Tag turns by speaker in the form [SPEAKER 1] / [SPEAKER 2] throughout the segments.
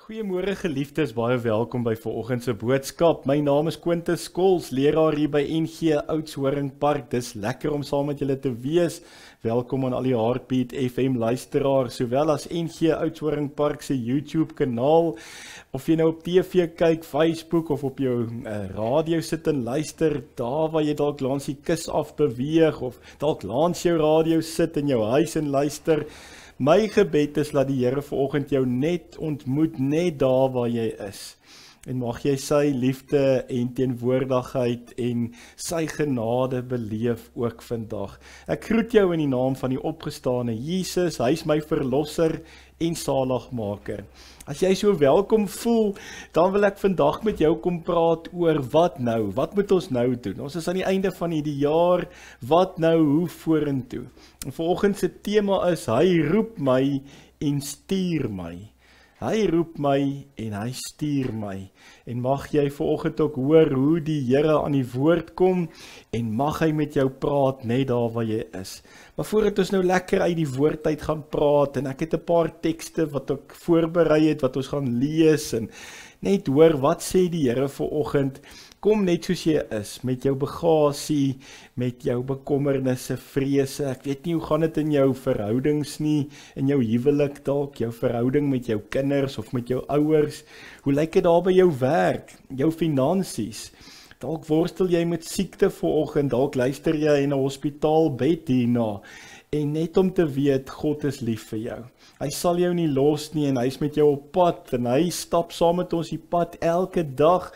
[SPEAKER 1] Goeiemôre geliefdes, baie welkom by vanoggend se boodskap. My naam is Quintus Skols, leraar hier by NG Oudtshoorn Park. Dis lekker om saam met julle te wees. Welkom aan al die Heartbeat FM luisteraars, sowel as NG Oudtshoorn Park se YouTube kanaal. Of jy nou op TV kyk, Facebook of op jou radio sit en luister, daar waar jy dalk langs die kus af beweeg of dalk langs jou radio sit in jou huis en luister. My gebed is dat die Here vanoggend jou net ontmoet, net daar waar jy is. En mag jy sy liefde en teenwoordigheid en sy genade beleef ook vandag. Ek groet jou in die naam van die opgestane Jesus, hy is my verlosser en saligmaker. As jy so welkom voel, dan wil ek vandag met jou kom praat oor wat nou? Wat moet ons nou doen? Ons is aan die einde van die jaar, wat nou, hoe vorentoe? En vanoggend se tema is, hy roep my en stuur my. Hy roep my en hy stuur my. En mag jy vanoggend ook hoor hoe die Here aan die woord kom en mag hy met jou praat net daar waar jy is. Maar voordat ons nou lekker uit die woord uit gaan praat en ek het 'n paar tekste wat ek voorberei het wat ons gaan lees en net hoor wat sê die Here vanoggend. Kom net soos jy is, met jou bagasie, met jou bekommernisse, vrese. Ek weet nie hoe gaan dit in jou verhoudings nie, in jou huwelik dalk, jou verhouding met jou kinders of met jou ouers. Hoe lyk dit daar by jou werk, jou finansies? Dalk worstel jy met siekte vanoggend, dalk luister jy in 'n hospitaalbed hierna. En net om te weet, God is lief vir jou. Hy sal jou nie los nie en hy is met jou op pad en hy stap saam met ons die pad elke dag.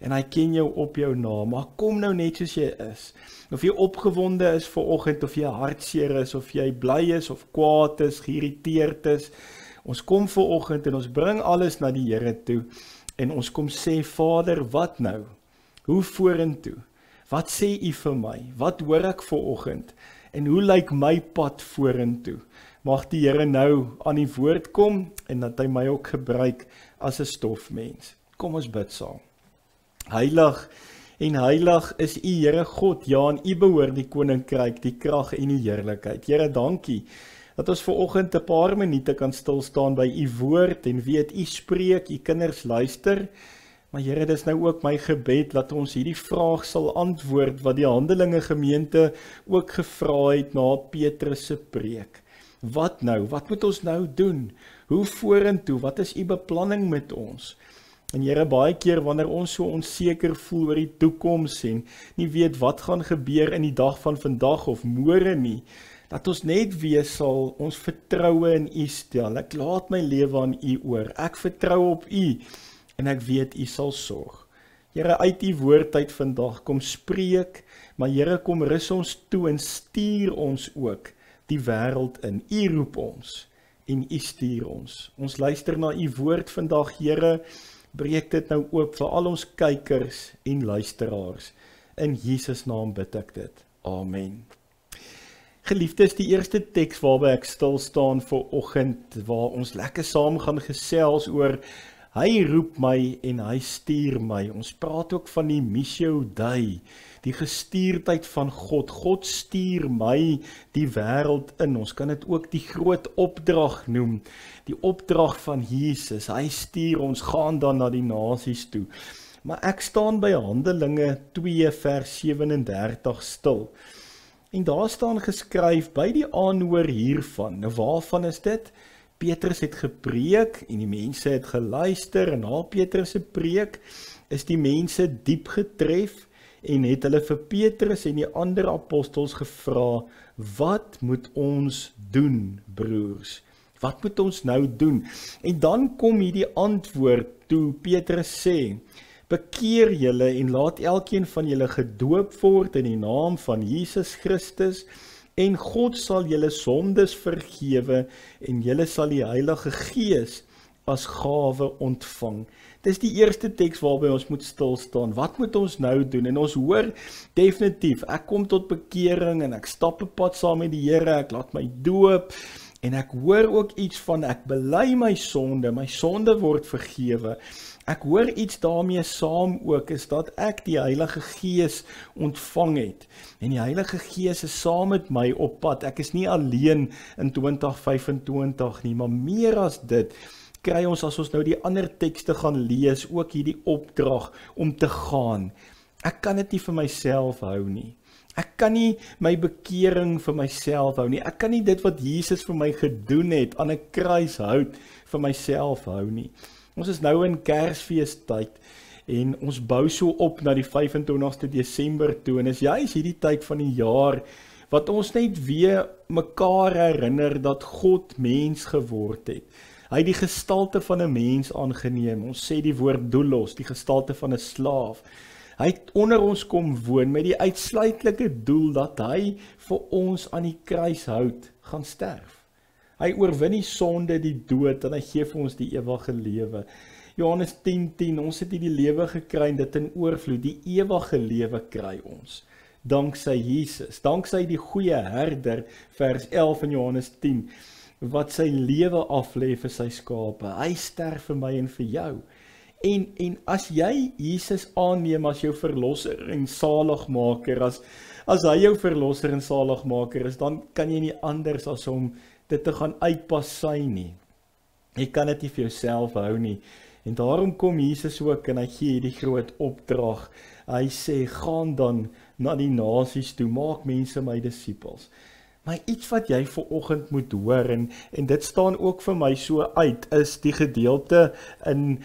[SPEAKER 1] En hy ken jou op jou naam, maar kom nou net soos jy is. Of jy opgewonde is vanoggend, of jy hartseer is, of jy bly is, of kwaad is, geïrriteerd is. Ons kom vanoggend en ons bring alles na die Here toe. En ons kom sê, Vader, wat nou? Hoe vorentoe? Wat sê U vir my? Wat hoor ek vanoggend? En hoe lyk my pad vorentoe? Mag die Here nou aan die woord kom, en dat hy my ook gebruik as 'n stofmens. Kom ons bid saam. Heilig en heilig is U Here God, ja, en U behoort die koninkryk, die krag en die heerlikheid. Here, dankie dat ons vanoggend 'n paar minute kan stil staan by U woord en weet U spreek, U kinders luister. Maar Here, dis nou ook my gebed dat ons hierdie vraag sal antwoord wat die Handelinge gemeente ook gevra het na Petrus se preek. Wat nou? Wat moet ons nou doen? Hoe vorentoe? Wat is U beplanning met ons? En Here, baie keer wanneer ons so onseker voel oor die toekoms en nie weet wat gaan gebeur in die dag van vandag of môre nie, dat ons net weer sal ons vertroue in U stel. Ek laat my lewe aan U oor. Ek vertrou op U en ek weet U sal sorg. Here, uit U woord uit vandag kom spreek, maar Here, kom rus ons toe en stuur ons ook die wêreld in. U roep ons en U stuur ons. Ons luister na U woord vandag, Here. Breek dit nou oop vir al ons kykers en luisteraars. In Jesus naam bid ek dit. Amen. Geliefdes, die eerste teks waarby ek stil staan vanoggend, waar ons lekker saam gaan gesels oor hy roep my en hy stuur my. Ons praat ook van die Missio Dei, die gestuurdheid van God. God stuur my die wêreld in. Ons kan dit ook die groot opdrag noem. Die opdrag van Jesus. Hy stuur ons, gaan dan na die nasies toe. Maar ek staan by Handelinge 2 vers 37 stil. En daar staan geskryf by die aanhoor hiervan. Nou waarvan is dit? Petrus het gepreek en die mense het geluister en na Petrus se preek is die mense diep getref en het hulle vir Petrus en die ander apostels gevra, wat moet ons doen, broers? Wat moet ons nou doen? En dan kom hierdie antwoord toe Petrus sê, bekeer julle en laat elkeen van julle gedoop word in die naam van Jesus Christus, en God sal julle sondes vergewe en julle sal die Heilige Gees as gawe ontvang. Dis die eerste teks waarby ons moet stil staan. Wat moet ons nou doen? En ons hoor definitief, ek kom tot bekering en ek stap 'n pad saam met die Here, ek laat my doop en ek hoor ook iets van ek bely my sonde word vergewe. Ek hoor iets daarmee saam ook, is dat ek die Heilige Gees ontvang het. En die Heilige Gees is saam met my op pad. Ek is nie alleen in 2025 nie, maar meer as dit, kry ons as ons nou die ander tekste gaan lees, ook hierdie opdrag om te gaan. Ek kan dit nie vir myself hou nie. Ek kan nie my bekering vir myself hou nie. Ek kan nie dit wat Jesus vir my gedoen het aan 'n kruishout vir myself hou nie. Ons is nou in Kersfeestyd en ons bou so op na die 25ste Desember toe en is juis hierdie tyd van die jaar wat ons net weer mekaar herinner dat God mens geword het. Hy het die gestalte van 'n mens aangeneem. Ons sê die woord doulos, die gestalte van 'n slaaf. Hy het onder ons kom woon met die uitsluitlike doel dat hy vir ons aan die kruishout gaan sterf. Hy oorwin die sonde, die dood en hy gee vir ons die ewige lewe. Johannes 10:10, ons het die lewe gekry en dit in oorvloed, die ewige lewe kry ons. Danksy Jesus, danksy die goeie herder, vers 11 in Johannes 10, wat sy lewe aflê vir sy skape. Hy sterf vir my en vir jou. En as jy Jesus aanneem as jou verlosser en saligmaker, as hy jou verlosser en saligmaker is, dan kan jy nie anders as om dit te gaan uitpassy nie. Jy kan dit nie vir jouself hou nie. En daarom kom Jesus ook en hy gee die groot opdrag. Hy sê, gaan dan na die nasies toe, maak mense my disippels. Maar iets wat jy vanoggend moet hoor, en dit staan ook vir my so uit, is die gedeelte in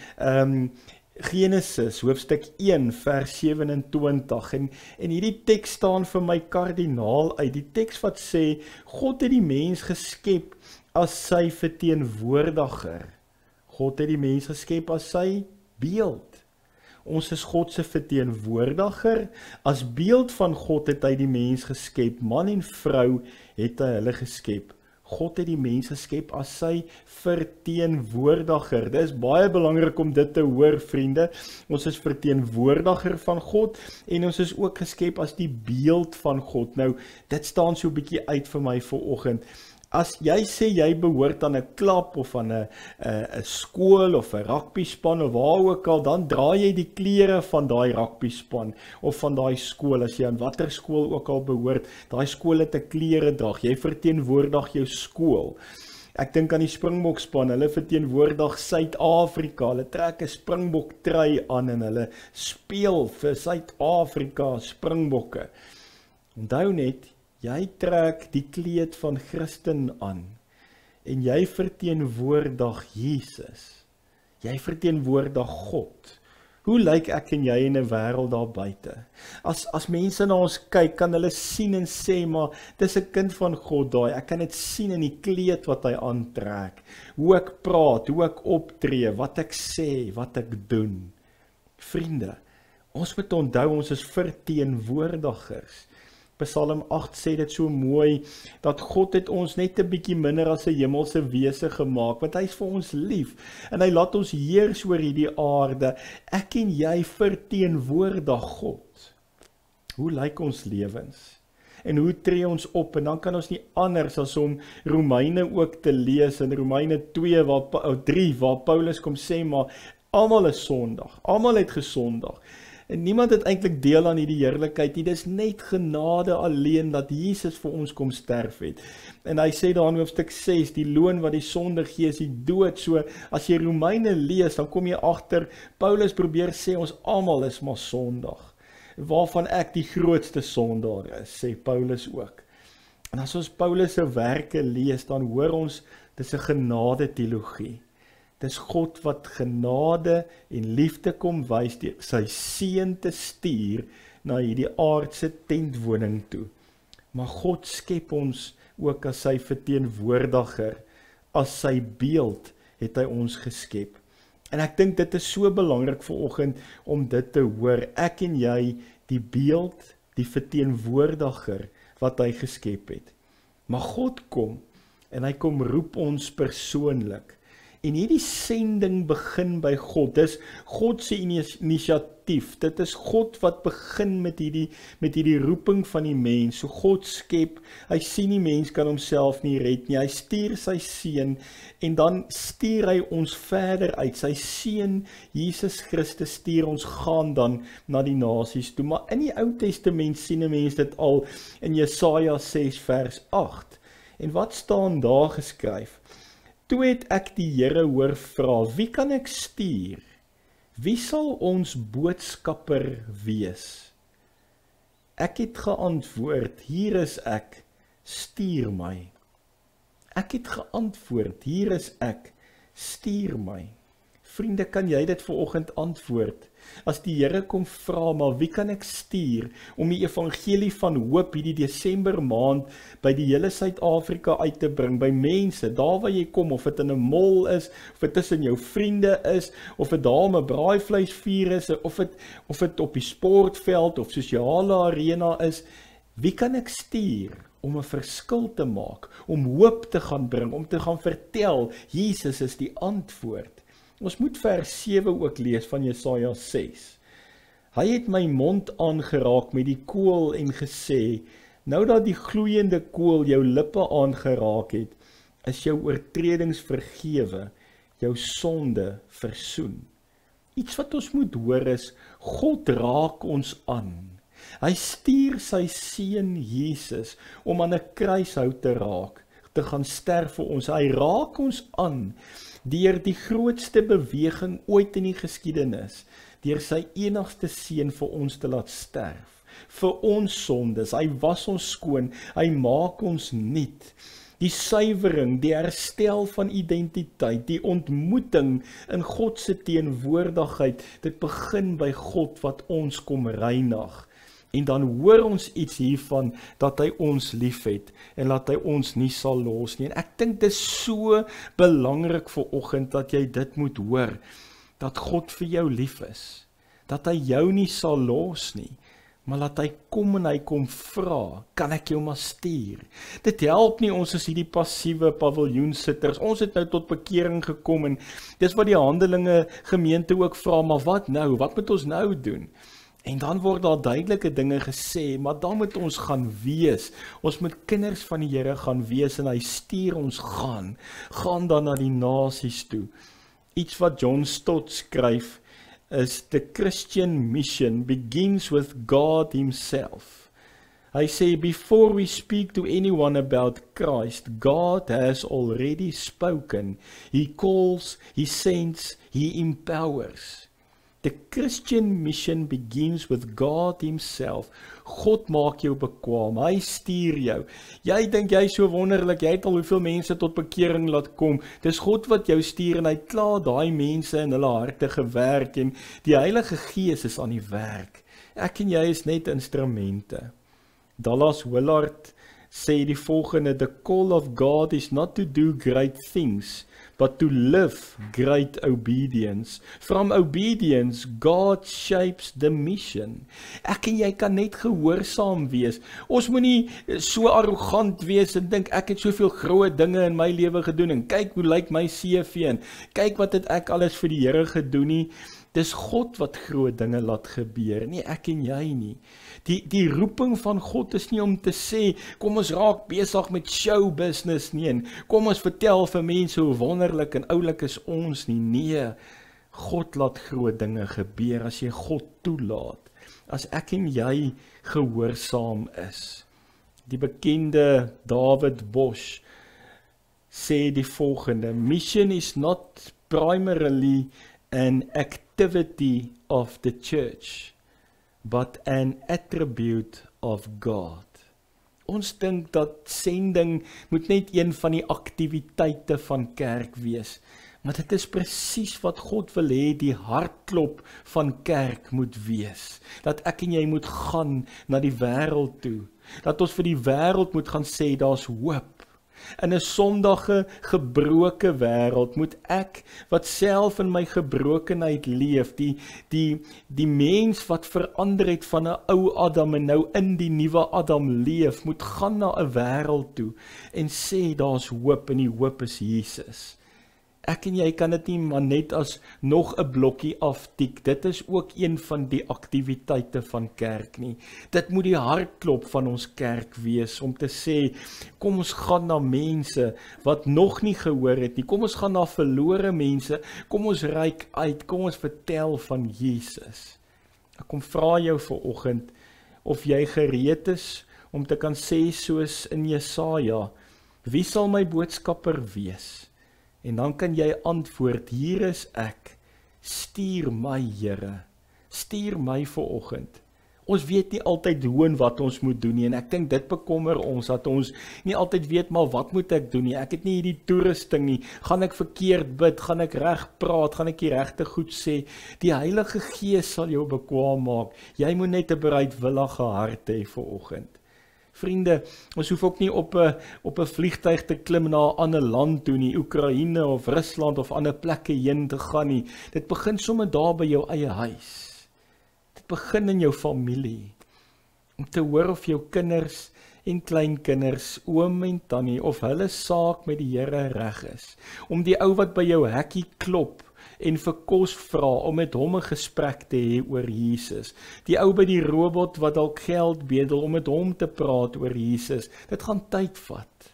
[SPEAKER 1] Genesis, hoofstuk 1, vers 27, en hierdie teks staan vir my kardinaal uit, die teks wat sê, God het die mens geskep as sy verteenwoordiger. God het die mens geskep as sy beeld. Ons is God se verteenwoordiger. As beeld van God het hy die mens geskep. Man en vrou het hy hulle geskep. God het die mens geskep as sy verteenwoordiger. Dit is baie belangrik om dit te hoor, vriende. Ons is verteenwoordiger van God en ons is ook geskep as die beeld van God. Nou, dit staan so 'n bietjie uit vir my vanoggend. As jy sê jy behoort aan 'n klub of aan 'n skool of 'n rugbyspan of waar ook al, dan dra jy die klere van daai rugbyspan of van daai skool. As jy aan watter skool ook al behoort, daai skool het 'n kleredrag. Jy verteenwoordig jou skool. Ek dink aan die Springbokspan, hulle verteenwoordig Suid-Afrika. Hulle trek 'n Springbok trui aan en hulle speel vir Suid-Afrika Springbokke. Onthou net, jy trek die kleed van Christen aan en jy verteenwoordig Jesus. Jy verteenwoordig God. Hoe lyk ek en jy in 'n wêreld daar buite? As mense na ons kyk, kan hulle sien en sê, maar dis 'n kind van God daai. Ek kan dit sien in die kleed wat hy aantrek, hoe ek praat, hoe ek optree, wat ek sê, wat ek doen. Vriende, ons moet onthou ons is verteenwoordigers. Psalm 8 sê dit so mooi, dat God het ons net 'n bietjie minder as 'n hemelse wese gemaak, want hy is vir ons lief, en hy laat ons heers oor hierdie aarde. Ek en jy verteenwoordig God. Hoe lyk ons lewens? En hoe tree ons op? En dan kan ons nie anders as om Romeine ook te lees, in Romeine 2, 3, waar Paulus kom sê, maar almal is sondig, almal het gesondig. En niemand het eintlik deel aan hierdie heerlikheid nie. Dis net genade alleen dat Jesus vir ons kom sterf het. En hy sê daar in hoofstuk 6, die loon wat die sonde gee is die dood. So as jy Romeine lees, dan kom jy agter, Paulus probeer sê ons almal is maar sondig. Waarvan ek die grootste sondaar is, sê Paulus ook. En as ons Paulus se werke lees, dan hoor ons, dis 'n genade teologie. Dis God wat genade en liefde kom wys deur sy seun te stuur na hierdie aardse tentwoning toe. Maar God skep ons ook as sy verteenwoordiger, as sy beeld het hy ons geskep. En ek dink dit is so belangrik vanoggend om dit te hoor. Ek en jy, die beeld, die verteenwoordiger wat hy geskep het. Maar God kom en hy kom roep ons persoonlik. En hierdie sending begin by God. Dis God se inisiatief. Dit is God wat begin met hierdie roeping van die mens. So God skep, hy sien die mens kan homself nie red nie. Hy stuur sy seun en dan stuur hy ons verder uit. Sy seun Jesus Christus stuur ons gaan dan na die nasies toe. Maar in die Ou Testament sien 'n mens dit al in Jesaja 6 vers 8. En wat staan daar geskryf? Toe het ek die Here hoor vra, wie kan ek stuur? Wie sal ons boodskapper wees? Ek het geantwoord, hier is ek, stuur my. Ek het geantwoord, hier is ek, stuur my. Vriende, kan jy dit vanoggend antwoord? As die Here kom vra, maar wie kan ek stuur om die evangelie van hoop hierdie Desember maand by die hele Suid-Afrika uit te bring, by mense, daar waar jy kom, of dit in 'n mall is, of dit tussen jou vriende is, of dit daar om 'n braaivleisvuur is, of dit op die sportveld of sosiale arena is, wie kan ek stuur om 'n verskil te maak, om hoop te gaan bring, om te gaan vertel, Jesus is die antwoord. Ons moet vers 7 ook lees van Jesaja 6. Hy het my mond aangeraak met die kool en gesê, nou dat die gloeiende kool jou lippe aangeraak het, is jou oortredings vergewe, jou sonde versoen. Iets wat ons moet hoor is, God raak ons aan. Hy stuur sy seun Jesus om aan 'n kruishout te raak, te gaan sterf vir ons. Hy raak ons aan deur die grootste beweging ooit in die geskiedenis, deur sy enigste seun vir ons te laat sterf, vir ons sondes. Hy was ons skoon, hy maak ons nuut. Die suiwering, die herstel van identiteit, die ontmoeting in God se teenwoordigheid, dit begin by God wat ons kom reinig. En dan hoor ons iets hiervan, dat hy ons liefhet, en dat hy ons nie sal los nie. En ek dink dit is so belangrik vanoggend, dat jy dit moet hoor, dat God vir jou lief is, dat hy jou nie sal los nie, maar dat hy kom en hy kom vra, kan ek jou maar stuur? Dit help nie, ons is hierdie passiewe paviljoensitters, ons het nou tot bekering gekom, en dis wat die Handelinge gemeente ook vra, maar wat nou, wat moet ons nou doen? En dan word daar duidelike dinge gesê, maar dan moet ons gaan wees. Ons moet kinders van die Here gaan wees, en hy stuur ons gaan dan na die nasies toe. Iets wat John Stott skryf is, the Christian mission begins with God himself. Hy sê, before we speak to anyone about Christ, God has already spoken. He calls, he sends, he empowers. The Christian mission begins with God himself. God maak jou bekwam, hy stuur jou. Jy dink jy is so wonderlik, jy het al hoeveel mense tot bekering laat kom. Dis God wat jou stuur, en hy het klaar daai mense in hulle harte gewerk, en die Heilige Gees is aan die werk. Ek en jy is net instrumente. Dallas Willard sê die volgende, the call of God is not to do great things, but to live great obedience. From obedience, God shapes the mission. Ek en jy kan net gehoorsaam wees. Ons moet nie so arrogant wees en dink ek het soveel groot dinge in my lewe gedoen, en kyk hoe lyk my CV, en kyk wat het ek alles vir die Here gedoen nie. Dis God wat groot dinge laat gebeur, nie ek en jy nie. Die roeping van God is nie om te sê, kom ons raak besig met show business nie, en kom ons vertel vir mense hoe wonderlik en oulik is ons nie. Nee, God laat groot dinge gebeur as jy God toelaat, as ek en jy gehoorsaam is. Die bekende David Bosch sê die volgende, mission is not primarily an activity of the church, but an attribute of God. Ons dink dat sending moet net een van die aktiwiteite van kerk wees, maar dit is presies wat God wil hê, die hartklop van kerk moet wees. Dat ek en jy moet gaan na die wêreld toe, dat ons vir die wêreld moet gaan sê, daar's hoop. In 'n sondige, gebroke wêreld moet ek, wat self in my gebrokenheid leef, die mens wat verander het van 'n ou Adam en nou in die nuwe Adam leef, moet gaan na 'n wêreld toe en sê daar's hoop, en die hoop is Jesus. Ek en jy kan dit nie maar net as nog 'n blokkie aftik. Dit is ook een van die aktiwiteite van kerk nie. Dit moet die hartklop van ons kerk wees om te sê, kom ons gaan na mense wat nog nie gehoor het nie. Kom ons gaan na verlore mense. Kom ons reik uit. Kom ons vertel van Jesus. Ek kom vra jou vanoggend of jy gereed is om te kan sê soos in Jesaja, wie sal my boodskapper wees? En dan kan jy antwoord, hier is ek, stuur my Here, stuur my vanoggend. Ons weet nie altyd hoe en wat ons moet doen nie, en ek dink dit bekommer ons, dat ons nie altyd weet, maar wat moet ek doen nie, ek het nie hierdie toerusting nie, gaan ek verkeerd bid, gaan ek reg praat, gaan ek die regte goed sê, die Heilige Gees sal jou bekwaam maak, jy moet net 'n bereidwillige hart hê vanoggend. Vriende, ons hoef ook nie op 'n vliegtuig te klim na 'n ander land toe nie, Oekraïne of Rusland of ander plekke heen te gaan nie. Dit begin sommer daar by jou eie huis. Dit begin in jou familie. Om te hoor of jou kinders en kleinkinders, oom en tannie, of hulle saak met die Here reg is. Om die ou wat by jou hekkie klop en vir kos vra, om met hom 'n gesprek te hê oor Jesus. Die ou by die robot wat dalk geld bedel, om met hom te praat oor Jesus. Dit gaan tyd vat.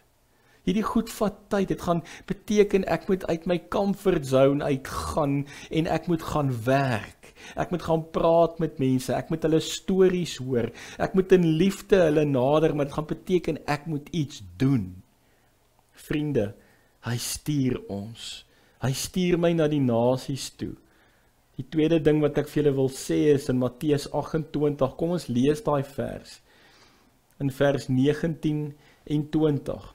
[SPEAKER 1] Hierdie goed vat tyd. Dit gaan beteken ek moet uit my comfort zone uitgaan en ek moet gaan werk. Ek moet gaan praat met mense, ek moet hulle stories hoor, ek moet in liefde hulle nader, maar dit gaan beteken ek moet iets doen. Vriende, hy stuur ons. Hy stuur my na die nasies toe. Die tweede ding wat ek vir julle wil sê is in Matteus 28, kom ons lees daai vers. In vers 19 en 20.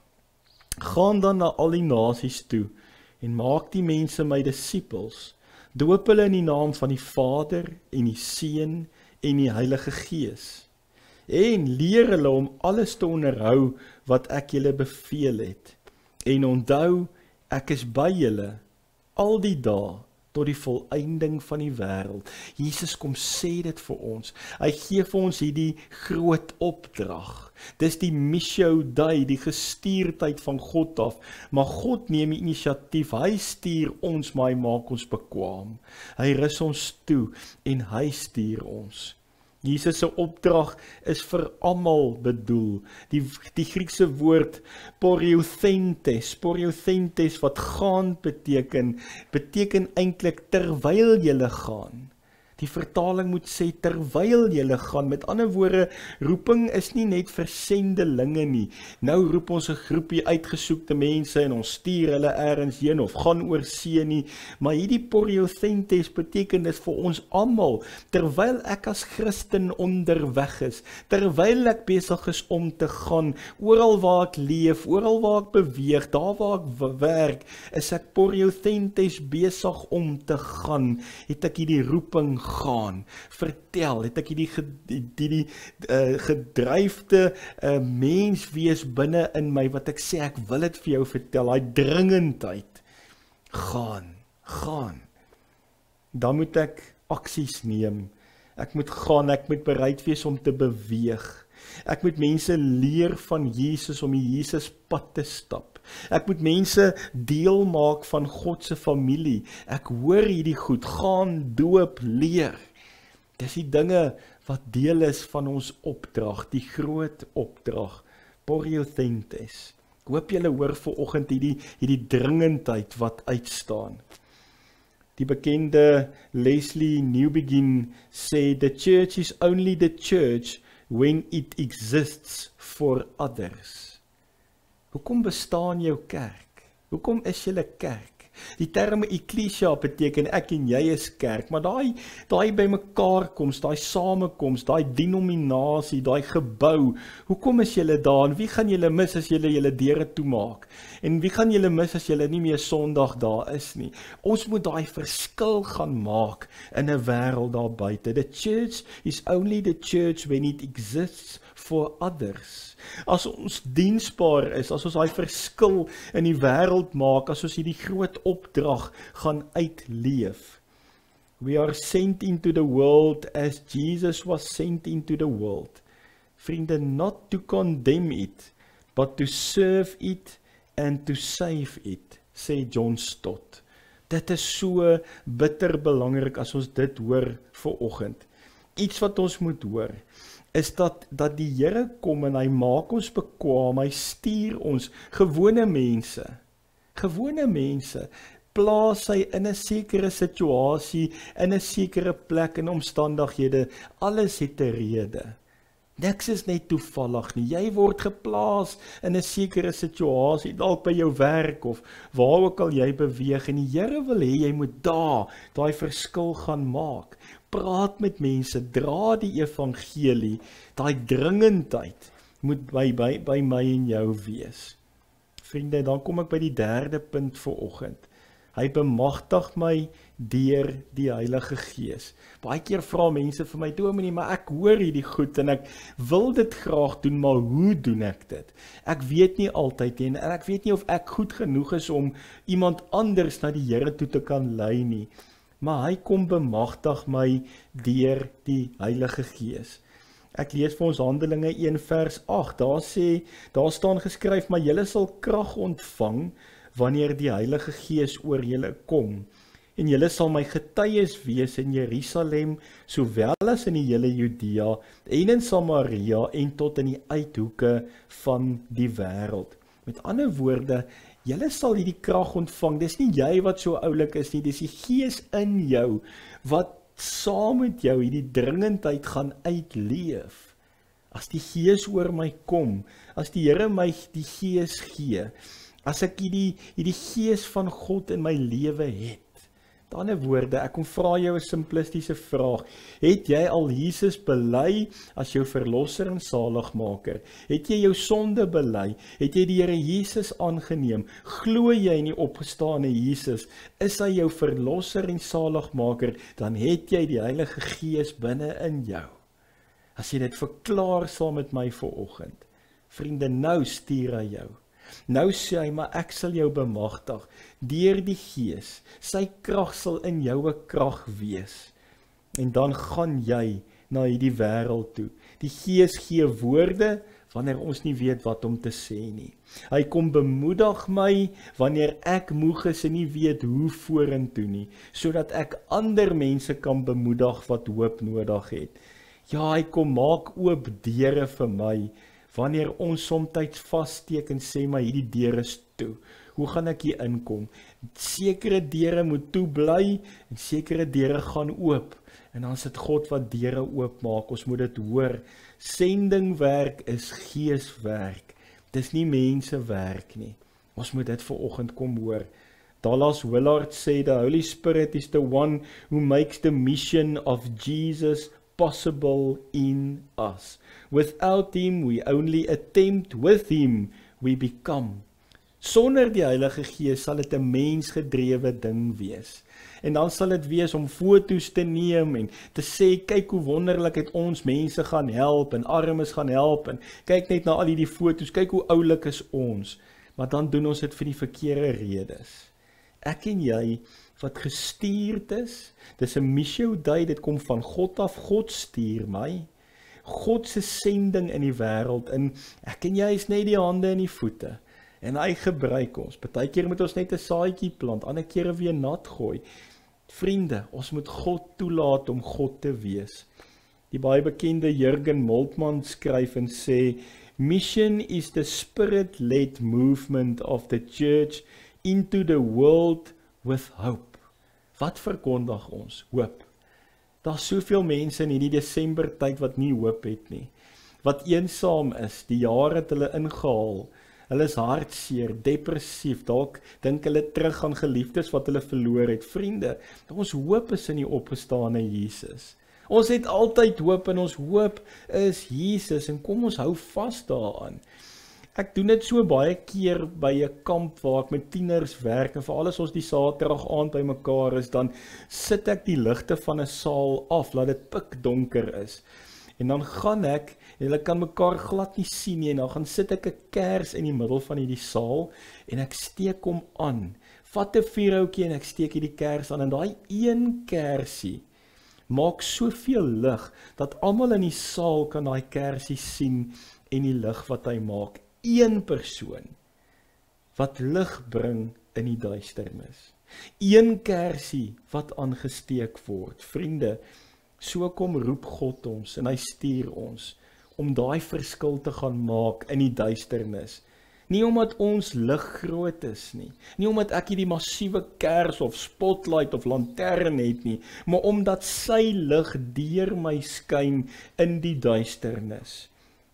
[SPEAKER 1] Gaan dan na al die nasies toe en maak die mense my disippels. Doop hulle in die naam van die Vader en die Seun en die Heilige Gees. En leer hulle om alles te onderhou wat ek julle beveel het. En onthou, ek is by julle al die dae tot die volëinding van die wêreld. Jesus kom sê dit vir ons. Hy gee vir ons hierdie groot opdrag. Dis die missio Dei, die gestuurdheid van God af. Maar God neem die inisiatief. Hy stuur ons, maar hy maak ons bekwaam. Hy rus ons toe en hy stuur ons. Jesus se opdrag is vir almal bedoel. Die Griekse woord poreuthentes wat gaan beteken eintlik terwyl jy gaan. Die vertaling moet sê terwyl jy gaan. Met ander woorde, roeping is nie net vir sendelinge nie. Nou roep ons 'n groepie uitgesoekte mense en ons stuur hulle ergens heen of gaan oor see nie. Maar hierdie poreuthentes beteken dit vir ons almal. Terwyl ek as Christen onderweg is, terwyl ek besig is om te gaan, oral waar ek leef, oral waar ek beweeg, daar waar ek werk, is ek poreuthentes besig om te gaan. Het ek hierdie roeping gaan, vertel, het ek die gedryfde mens wees binne in my, wat ek sê, ek wil dit vir jou vertel, hy dringendheid, gaan, dan moet ek aksies neem, ek moet gaan, ek moet bereid wees om te beweeg, ek moet mense leer van Jesus, om die Jesus pad te stap, ek moet mense deel maak van God se familie. Ek hoor hierdie goed, gaan, doop, leer. Dis die dinge wat deel is van ons opdrag, die groot opdrag, poreuthentes. Ek hoop julle hoor vanoggend hierdie dringendheid wat uitstaan. Die bekende Leslie Newbegin sê, the church is only the church when it exists for others. Hoekom bestaan jou kerk? Hoekom is julle kerk? Die term ekklesia beteken ek en jy is kerk, maar daai bymekaar koms, daai samekoms, daai denominasie, daai gebou, hoekom is julle daar en wie gaan julle mis as julle deure toemaak? En wie gaan julle mis as julle nie meer Sondag daar is nie? Ons moet daai verskil gaan maak in 'n wêreld daar buite. The church is only the church when it exists for others. As ons diensbaar is, as ons daai verskil in die wêreld maak, as ons hierdie groot opdrag gaan uitleef. We are sent into the world as Jesus was sent into the world. Vriende, not to condemn it, but to serve it and to save it, sê John Stott. Dit is so bitter belangrik as ons dit hoor vanoggend. Iets wat ons moet hoor, is dat die Here kom en hy maak ons bekwaam, hy stuur ons, gewone mense, plaas hy in 'n sekere situasie, in 'n sekere plek en omstandighede, alles het 'n rede. Niks is net toevallig nie. Jy word geplaas in 'n sekere situasie, dalk by jou werk of waar ook al jy beweeg en die Here wil hê jy moet daai verskil gaan maak. Praat met mense, dra die evangelie, daai dringendheid moet by my en jou wees. Vriende, dan kom ek by die derde punt vanoggend. Hy bemagtig my deur die Heilige Gees. Baie keer vra mense vir my, Dominee, maar ek hoor hierdie goed en ek wil dit graag doen, maar hoe doen ek dit? Ek weet nie altyd nie, en ek weet nie of ek goed genoeg is om iemand anders na die Here toe te kan lei nie. Maar hy kom bemagtig my deur die Heilige Gees. Ek lees vir ons Handelinge 1 vers 8, daar staan geskryf, maar julle sal krag ontvang, wanneer die Heilige Gees oor julle kom, en julle sal my getuies wees in Jerusalem, sowel as in die hele Judea, en in Samaria, en tot in die uithoeke van die wêreld. Met ander woorde, julle sal hierdie krag ontvang, dis nie jy wat so oulik is nie, dis die Gees in jou, wat saam met jou hierdie dringendheid gaan uitleef. As die Gees oor my kom, as die Here my die Gees gee, as ek hierdie Gees van God in my lewe het. Met ander woorde, ek kom vra jou 'n simplistiese vraag. Het jy al Jesus bely as jou verlosser en saligmaker? Het jy jou sonde bely? Het jy die Here Jesus aangeneem? Glo jy in die opgestane Jesus? Is hy jou verlosser en saligmaker? Dan het jy die Heilige Gees binne in jou. As jy dit verklaar saam met my vanoggend, vriende, nou stuur hy jou. Nou sê hy, maar ek sal jou bemagtig deur die Gees. Sy krag sal in jou 'n krag wees. En dan gaan jy na hierdie wêreld toe. Die Gees gee woorde wanneer ons nie weet wat om te sê nie. Hy kom bemoedig my wanneer ek moeg is en nie weet hoe vorentoe nie, sodat ek ander mense kan bemoedig wat hoop nodig het. Ja, hy kom maak oop deure vir my, wanneer ons somtyds vassteek en sê, maar hierdie deur is toe. Hoe gaan ek hier inkom? Sekere deure moet toe bly, en sekere deure gaan oop. En dan is dit God wat deure oop maak, ons moet dit hoor. Sendingwerk is geeswerk. Dis nie mensewerk nie. Ons moet dit vanoggend kom hoor. Dallas Willard sê, the Holy Spirit is the one who makes the mission of Jesus possible in us. Without him, we only attempt. With him, we become. Sonder die Heilige Gees sal dit 'n mensgedrewe ding wees. En dan sal dit wees om foto's te neem en te sê, kyk hoe wonderlik het ons mense gaan help en armes gaan help en kyk net na al die foto's, kyk hoe oulik is ons. Maar dan doen ons dit vir die verkeerde redes. Ek en jy wat gestuurd is, dis 'n missio dui, dit kom van God af, God stuur my. God se sending in die wêreld, en ek en jy is net die hande en die voete. En hy gebruik ons. Partykeer moet ons net 'n saadjie plant, ander kere weer nat gooi. Vriende, ons moet God toelaat om God te wees. Die baie bekende Jürgen Moltmann skryf en sê, mission is the spirit-led movement of the church into the world with hope. Wat verkondig ons? Hoop. Daar's soveel mense in hierdie Desember tyd wat nie hoop het nie. Wat eensaam is, die jare het hulle ingehaal. Hulle is hartseer, depressief, dalk dink hulle terug aan geliefdes wat hulle verloor het. Vriende, ons hoop is in die opgestane Jesus. Ons het altyd hoop en ons hoop is Jesus en kom ons hou vas daaraan. Ek doen dit so baie keer by 'n kamp waar ek met tieners werk en veral as ons die Saterdag aand by mekaar is, dan sit ek die ligte van 'n saal af, laat dit pikdonker is. En dan gaan ek, en hulle kan mekaar glad nie sien nie, en dan gaan sit ek 'n kers in die middel van hierdie saal, en ek steek hom aan. Vat 'n vuurhoutjie en ek steek hierdie kers aan, en daai een kersie maak soveel lig, dat almal in die saal kan daai kersie sien, en die lig wat hy maak. Een persoon, wat lig bring in die duisternis. Een kersie wat aangesteek word. Vriende, so kom roep God ons en hy stuur ons om daai verskil te gaan maak in die duisternis. Nie omdat ons lig groot is nie. Nie omdat ek hierdie massiewe kers of spotlight of lantern het nie, maar omdat sy lig deur my skyn in die duisternis.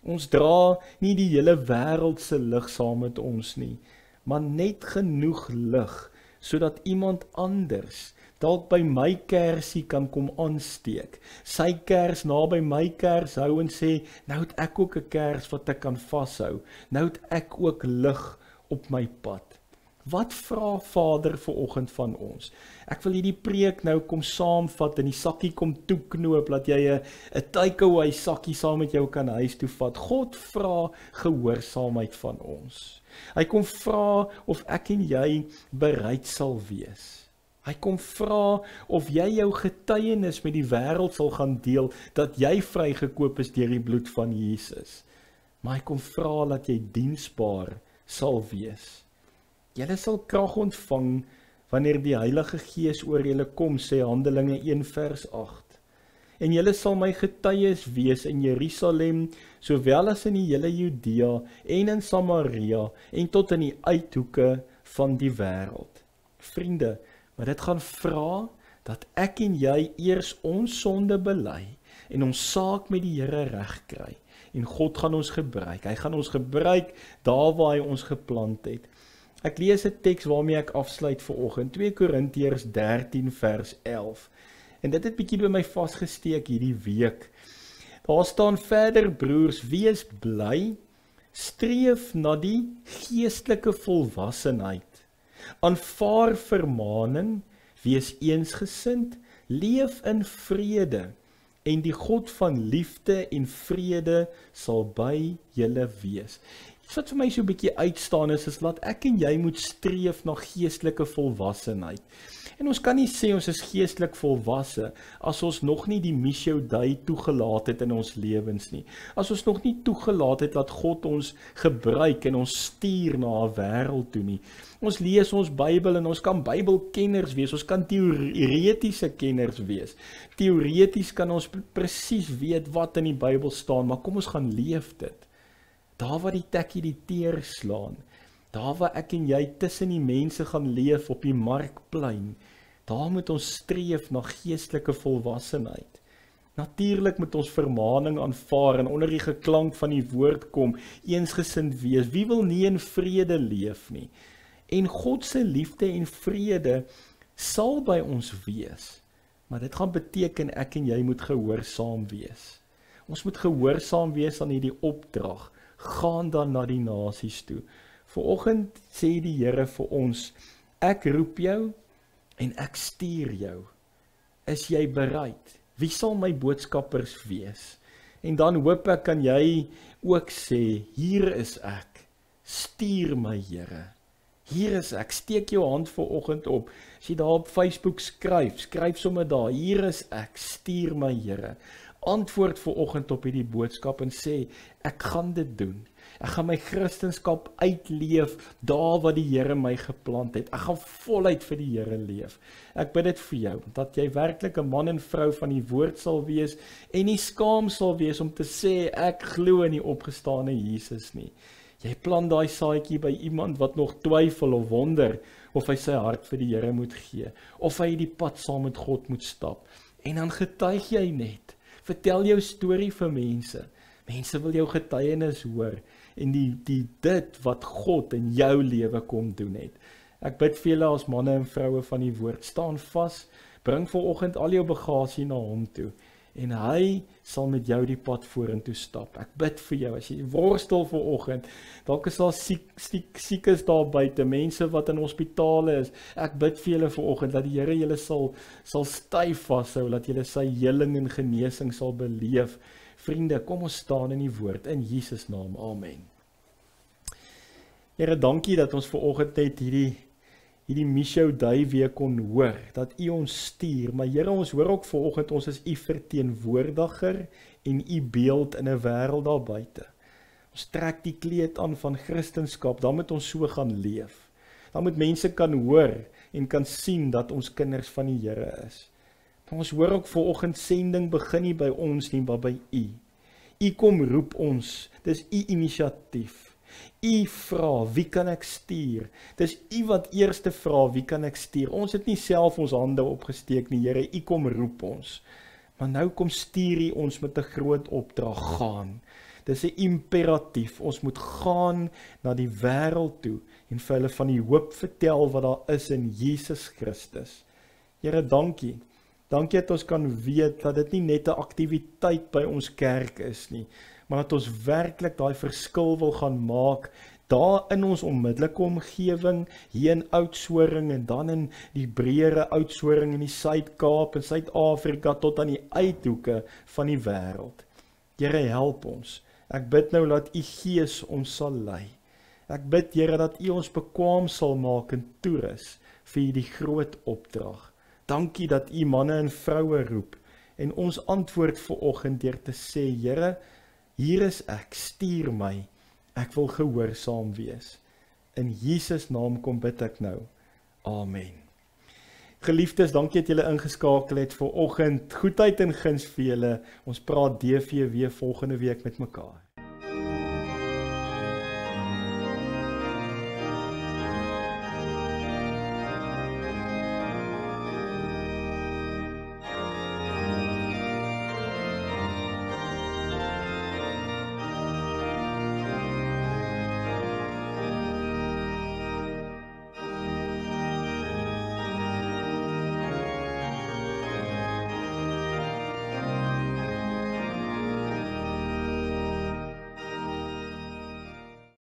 [SPEAKER 1] Ons dra nie die hele wêreld se lig saam met ons nie, maar net genoeg lig sodat iemand anders dalk by my kersie kan kom aansteek. Sy kers naby my kers hou en sê, nou het ek ook 'n kers wat ek kan vashou. Nou het ek ook lig op my pad. Wat vra Vader vanoggend van ons? Ek wil hierdie preek nou kom saamvat en die sakkie kom toeknoop, dat jy 'n takeaway sakkie saam met jou kan huis toe vat. God vra gehoorsaamheid van ons. Hy kom vra of ek en jy bereid sal wees. Hy kom vra of jy jou getuienis met die wêreld sal gaan deel, dat jy vrygekoop is deur die bloed van Jesus. Maar hy kom vra dat jy diensbaar sal wees. Julle sal krag ontvang wanneer die Heilige Gees oor julle kom, sê Handelinge 1 vers 8. En julle sal my getuies wees in Jerusalem, sowel as in die hele Judea en in Samaria en tot in die uithoeke van die wêreld. Vriende, maar dit gaan vra dat ek en jy eers ons sonde bely en ons saak met die Here reg kry. En God gaan ons gebruik. Hy gaan ons gebruik daar waar hy ons geplant het. Ek lees 'n teks waarmee ek afsluit vanoggend, 2 Korintiërs 13 vers 11. En dit het bietjie by my vasgesteek hierdie week. Daar staan verder, broers, wees bly, streef na die geestelike volwassenheid. Aanvaar vermaning, wees eensgesind, leef in vrede, en die God van liefde en vrede sal by julle wees. Iets wat vir my so 'n bietjie uitstaan is laat ek en jy moet streef na geestelike volwassenheid. En ons kan nie sê ons is geestelik volwasse as ons nog nie die Missio Dei toegelaat het in ons lewens nie. As ons nog nie toegelaat het dat God ons gebruik en ons stuur na 'n wêreld toe nie. Ons lees ons Bybel en ons kan Bybelkenners wees, ons kan teoretiese kenners wees. Teoreties kan ons presies weet wat in die Bybel staan, maar kom ons gaan leef dit. Daar waar die tekkie die teer slaan, daar waar ek en jy tussen die mense gaan leef op die markplein, daar moet ons streef na geestelike volwassenheid. Natuurlik moet ons vermaning aanvaar en onder die geklank van die woord kom, eensgesind wees. Wie wil nie in vrede leef nie? En God se liefde en vrede sal by ons wees. Maar dit gaan beteken ek en jy moet gehoorsaam wees. Ons moet gehoorsaam wees aan hierdie opdrag. Gaan dan na die nasies toe. Vanoggend sê die Here vir ons, ek roep jou en ek stuur jou. Is jy bereid? Wie sal my boodskappers wees? En dan hoop ek kan jy ook sê, hier is ek, stuur my Here. Hier is ek, steek jou hand vanoggend op. As jy daar op Facebook skryf sommer daar, hier is ek, stuur my Here. Antwoord vanoggend op hierdie boodskap en sê, ek gaan dit doen. Ek gaan my Christendom uitleef daar waar die Here my geplant het. Ek gaan voluit vir die Here leef. Ek bid dit vir jou, dat jy werklik 'n man en vrou van die woord sal wees en nie skaam sal wees om te sê, ek glo in die opgestane Jesus nie. Jy plant daai saadjie by iemand wat nog twyfel of wonder of hy sy hart vir die Here moet gee, of hy die pad saam met God moet stap. En dan getuig jy net. Vertel jou storie vir mense. Mense wil jou getuienis hoor en dit wat God in jou lewe kom doen het. Ek bid vir julle as manne en vroue van die woord, staan vas, bring vanoggend al jou bagasie na hom toe en hy sal met jou die pad vorentoe stap. Ek bid vir jou, as jy worstel vanoggend, dalk is daar siekes daar buite, mense wat in hospitale is, ek bid vir julle vanoggend, dat die Here julle sal styf vashou, dat julle sy heling en genesing sal beleef. Vriende, kom ons staan in die woord, in Jesus naam, amen. Here, dankie dat ons vanoggend net hierdie Missio Dei weer kon hoor, dat U ons stuur, maar Here, ons hoor ook vanoggend, ons is U verteenwoordiger en U beeld in 'n wêreld daar buite. Ons trek die kleed aan van Christendom, dan moet ons so gaan leef. Dan moet mense kan hoor en kan sien dat ons kinders van die Here is. Maar ons hoor ook vanoggend, sending begin nie by ons nie, maar by U. U kom roep ons, dis U inisiatief. U vra, wie kan ek stuur? Dis U wat eerste vra, wie kan ek stuur? Ons het nie self ons hande opgesteek nie, Here, U kom roep ons. Maar nou kom stuur U ons met 'n groot opdrag, gaan. Dis 'n imperatief, ons moet gaan na die wêreld toe en vir hulle van die hoop vertel wat daar is in Jesus Christus. Here, dankie. Dankie dat ons kan weet dat dit nie net 'n aktiwiteit by ons kerk is nie, maar dat ons werklik daai verskil wil gaan maak daar in ons onmiddellike omgewing, hier in Oudtshoorn en dan in die breëre Oudtshoorn in die Suid-Kaap en Suid-Afrika tot aan die uithoeke van die wêreld. Here, help ons. Ek bid nou dat U Gees ons sal lei. Ek bid, Here, dat U ons bekwaam sal maak en toerus vir die groot opdrag. Dankie dat U manne en vroue roep en ons antwoord vanoggend deur te sê, Here, hier is ek, stuur my. Ek wil gehoorsaam wees. In Jesus naam kom bid ek nou. Amen. Geliefdes, dankie dat julle ingeskakel het vanoggend. Goedheid en guns vir julle. Ons praat DV weer volgende week met mekaar.